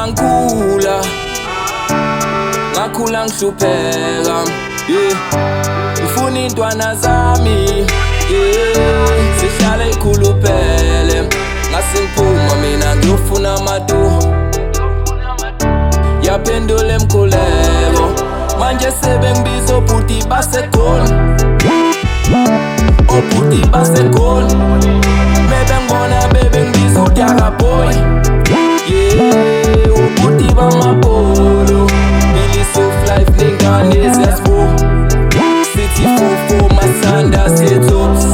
noma ngikhula ngakhula ngihlupheka, ngifuna intwana zami, zihlala ikhuluphele. Ngase ngiphuma mina ngiyofuna amatu, yaphendula emkhuleko. Manje sebengibiza obhuti baseGoli, obhuti baseGoli. Mebengibona bebengibiza uDaka Boy, obhuti bamabholo. Billy Soft Life nengane ziyasibo, City 44 Masanda Setops,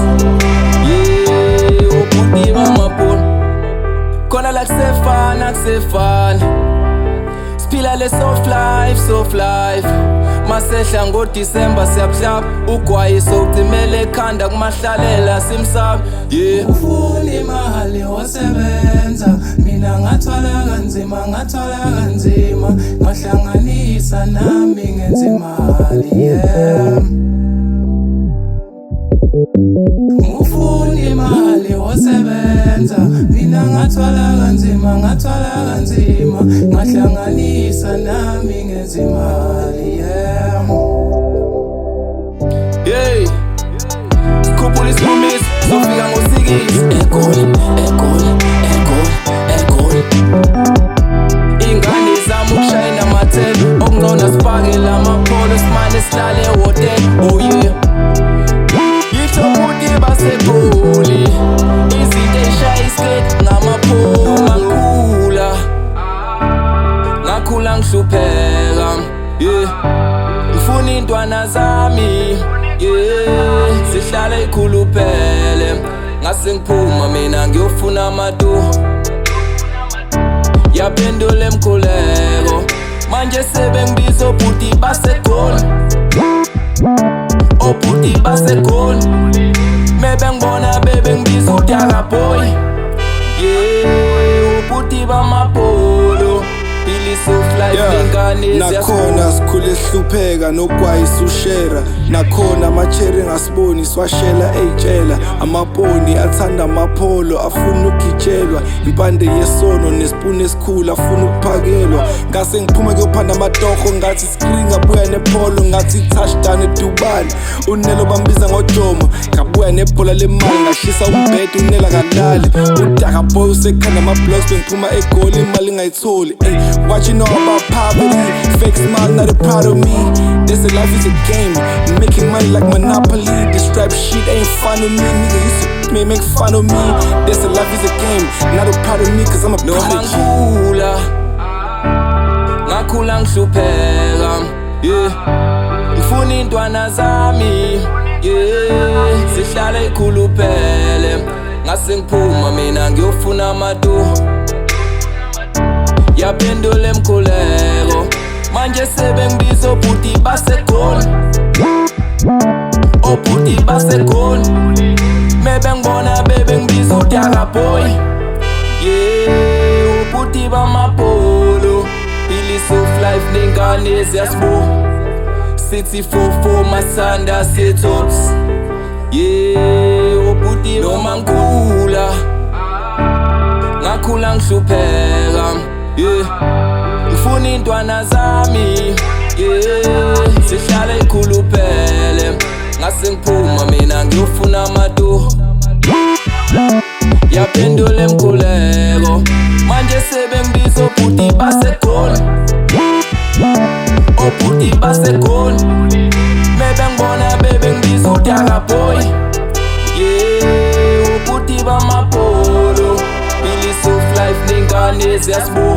obhuti bamabholo. Khona la kusefana kusefana, siphila le soft life, soft life. Masehla ngoDisemba siyabuhlaba, ugwayi sowucimele ekhanda kumahlalela simsaba. Ufuna imali wasebenza, mina ngathwala kanzima, ngathwala kanzima. Ngahlanganisa nami ngenza imali, Ufuna imali wasebenza, mina ngathwala kanzima, ngathwala kanzima. Ngahlanganisa nami ngenza imali, sikhuphula isikhumisi sofika ngosikisi. eGoli, eGoli, eGoli, eGoli. Ingane zami ukushayina amathele, okungcono sipakele amapholo, simane sihlale ehhotela. Yisho obhuti baseGoli, izinto ey'shaya iskate ngamapholo. Ngakhula ngihlupheka, ngifuna intwana zami, zihlala ikhuluphele. Ngase ngiphuma mina ngiyofuna amatu, yaphendula emkhuleko. Manje sebengibiza obhuti baseGoli, obhuti baseGoli. Mebengibona bebengibiza uDaka Boy, obhuti bamabholo. Billy Soft Life nengane nakhona sikhule sihlupheka nogwayi sushera. Nakhona amachere ngasiboni siwashela ey'tshela. Amaponi athanda amapholo afuna ukugitshelwa. Impande yesono nesipuni esikhulu afuna ukuphakelwa. Ngase ngiphuma kuyophanda amatoho ngathi screen, ngabuya nepholo ngathi touchdown eDubai. Unelo bambiza ngoJomo, ngabuya nebhola lemali ngashisa umbhedo unela kalali. uDaka Boy usekhanda ama-blocks bengiphuma eGoli imali ngayitholi. Watching all about poverty, fake smile, not a proud of me. They say life is a game, making money like Monopoly. This rap shit ain't fun of me, nigga used to make fun of me. They say life is a game, not a proud of me, cause I'm a prodigy. Ngakhula ngihlupheka, ngifuna intwana zami, zihlala ikhuluphele. Ngase ngiphuma mina ngiyofuna amatu, yaphendula emkhuleko. Manje sebengibiza obhuti baseGoli, obhuti baseGoli. Mebengibona bebengibiza uDaka Boy, obhuti bamabholo. Billy Soft Life nengane ziyasibo, City 44 Masanda Setops, obhuti noma ngikhula ngakhula ngihlupheka, ngifuna intwana zami, zihlala ikhuluphele. Ngase ngiphuma mina ngiyofuna amatu, yaphendula emkhuleko. Manje sebengibiza obhuti baseGoli, obhuti baseGoli. Mebengibona bebengibiza uDaka Boy, obhuti bamabholo. Billy Soft Life nengane ziyasibo.